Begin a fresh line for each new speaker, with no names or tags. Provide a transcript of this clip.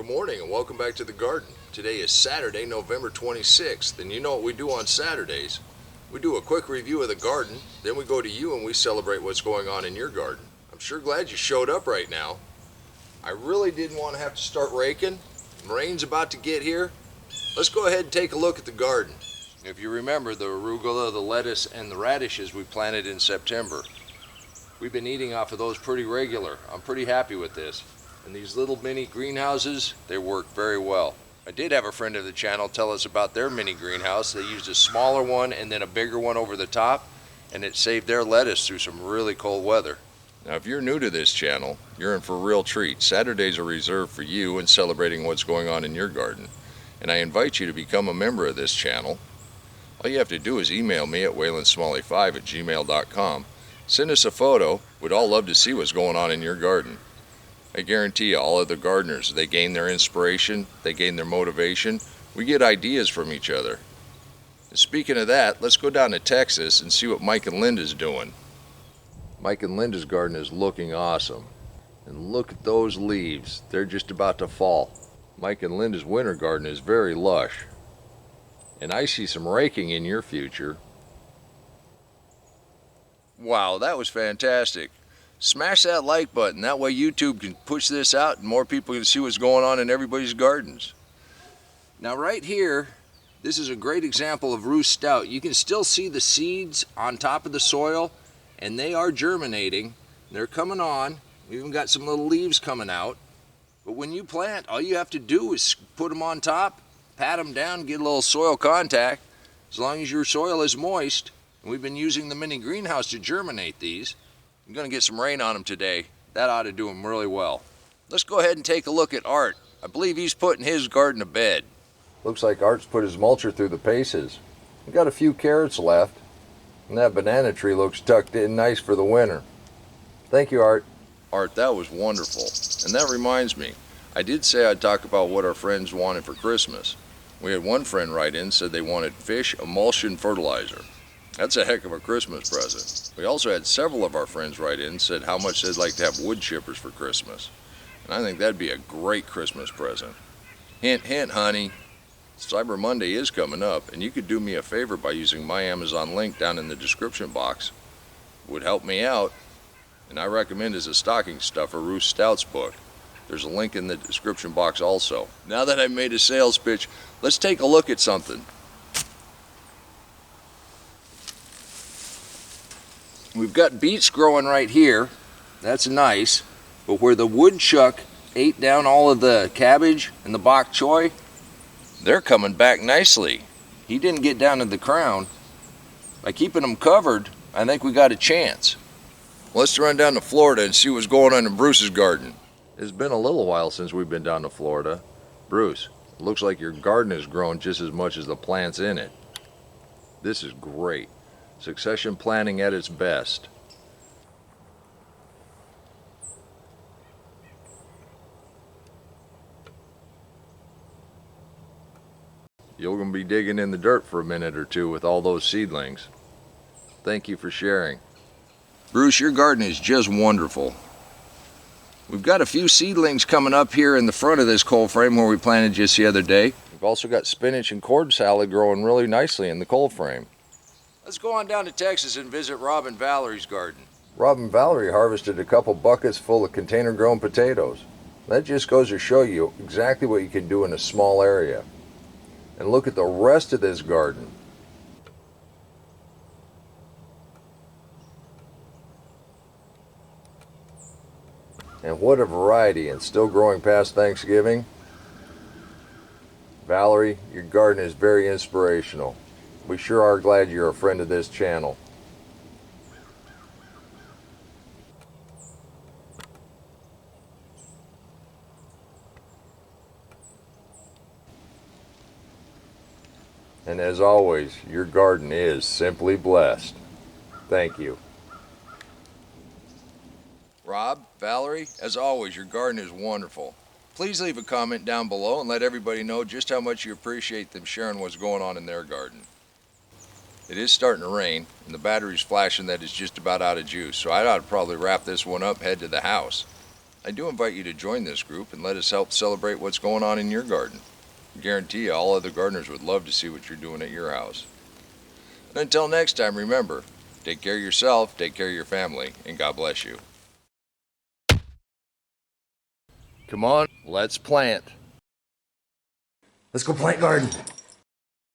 Good morning and welcome back to the garden. Today is Saturday, November 26th, and you know what we do on Saturdays. We do a quick review of the garden, then we go to you and we celebrate what's going on in your garden. I'm sure glad you showed up right now. I really didn't want to have to start raking. Rain's about to get here. Let's go ahead and take a look at the garden. If you remember the arugula, the lettuce, and the radishes we planted in September, we've been eating off of those pretty regular. I'm pretty happy with this. And these little mini greenhouses, they work very well. I did have a friend of the channel tell us about their mini greenhouse. They used a smaller one and then a bigger one over the top, and it saved their lettuce through some really cold weather. Now, if you're new to this channel, you're in for a real treat. Saturdays are reserved for you and celebrating what's going on in your garden. And I invite you to become a member of this channel. All you have to do is email me at waylandsmalley5@gmail.com. Send us a photo. We'd all love to see what's going on in your garden. I guarantee you, all of the gardeners, they gain their inspiration, they gain their motivation. We get ideas from each other. And speaking of that, let's go down to Texas and see what Mike and Linda's doing. Mike and Linda's garden is looking awesome. And look at those leaves. They're just about to fall. Mike and Linda's winter garden is very lush. And I see some raking in your future. Wow, that was fantastic. Smash that like button. That way YouTube can push this out and more people can see what's going on in everybody's gardens. Now right here, this is a great example of Ruth Stout. You can still see the seeds on top of the soil, and they are germinating. They're coming on. We even got some little leaves coming out. But when you plant, all you have to do is put them on top, pat them down, get a little soil contact. As long as your soil is moist, and we've been using the mini greenhouse to germinate these. I'm going to get some rain on them today. That ought to do them really well. Let's go ahead and take a look at Art. I believe he's putting his garden to bed. Looks like Art's put his mulcher through the paces. We've got a few carrots left, and that banana tree looks tucked in nice for the winter. Thank you, Art. Art, that was wonderful. And that reminds me, I did say I'd talk about what our friends wanted for Christmas. We had one friend write in, said they wanted fish emulsion fertilizer. That's a heck of a Christmas present. We also had several of our friends write in, said how much they'd like to have wood chippers for Christmas. And I think that'd be a great Christmas present. Hint, hint, honey. Cyber Monday is coming up, and you could do me a favor by using my Amazon link down in the description box. It would help me out, and I recommend as a stocking stuffer Ruth Stout's book. There's a link in the description box also. Now that I've made a sales pitch, let's take a look at something. We've got beets growing right here. That's nice. But where the woodchuck ate down all of the cabbage and the bok choy, they're coming back nicely. He didn't get down to the crown. By keeping them covered, I think we got a chance. Let's run down to Florida and see what's going on in Bruce's garden. It's been a little while since we've been down to Florida. Bruce, it looks like your garden has grown just as much as the plants in it. This is great. Succession planning at its best. You're going to be digging in the dirt for a minute or two with all those seedlings. Thank you for sharing. Bruce, your garden is just wonderful. We've got a few seedlings coming up here in the front of this cold frame where we planted just the other day. We've also got spinach and cord salad growing really nicely in the cold frame. Let's go on down to Texas and visit Rob and Valerie's garden. Rob and Valerie harvested a couple buckets full of container-grown potatoes. That just goes to show you exactly what you can do in a small area. And look at the rest of this garden. And what a variety, and still growing past Thanksgiving. Valerie, your garden is very inspirational. We sure are glad you're a friend of this channel. And as always, your garden is simply blessed. Thank you. Rob, Valerie, as always, your garden is wonderful. Please leave a comment down below and let everybody know just how much you appreciate them sharing what's going on in their garden. It is starting to rain, and the battery's flashing that it's just about out of juice, so I ought to probably wrap this one up, head to the house. I do invite you to join this group and let us help celebrate what's going on in your garden. I guarantee you all other gardeners would love to see what you're doing at your house. And until next time, remember, take care of yourself, take care of your family, and God bless you. Come on, let's plant.
Let's go plant garden.